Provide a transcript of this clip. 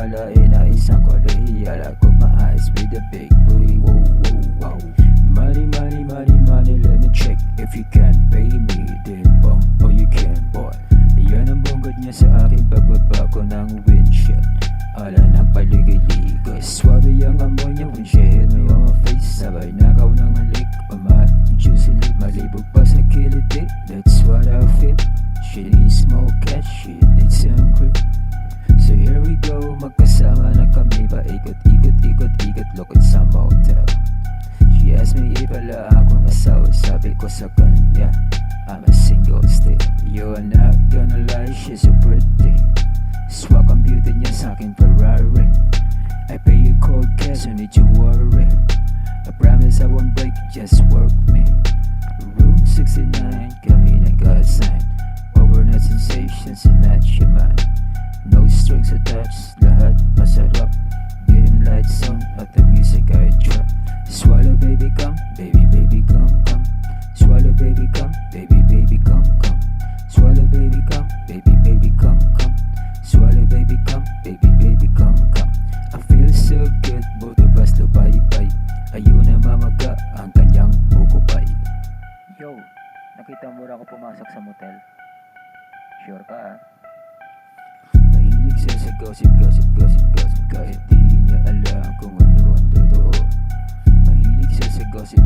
akalain na isang kolehiyala ko maayos with a big booty. Whoa, whoa, wow. Money, money, money, money, let me check. If you can't pay me, then bump or you can, boy. Yan ang bunggod niya sa aking pagbaba ko ng windshield. Ala ng paligay-ligay, swabe yung amoy niya when she hit me on my face. Sabay nakaw ng halik, juicy lip, malibog pa sa kiliti. That's what I feel. She needs more cash, she needs some grip. So here we go, magkasama na kami pa ikot-ikot-ikot-ikot lokot sa motel. She asked me if wala akong asawa, sabi ko sa kanya I'm a single still. You're not gonna lie, she's so pretty. Swak ang beauty niya sa'king Ferrari. I pay you cold cash, don't need to worry. I promise I won't break, just work me. Room 69, kami nag-assign. Overnight sensations, not your mind. No strings attached, lahat masarap. Game lights on, at the music I drop. Swallow baby come, baby come, come. Swallow baby come, baby come, come. Swallow baby come, baby come, come. Swallow baby come, baby come, come. I feel so good, both of us lupay-pay. Ayun na mamaga ang kanyang bukupay. Yo, nakita mo ako pumasok sa motel? Sure ka ah? Mahilig siya sa gossip, kahit di niya alam kung ano ang totoo. Mahilig siya sa gossip,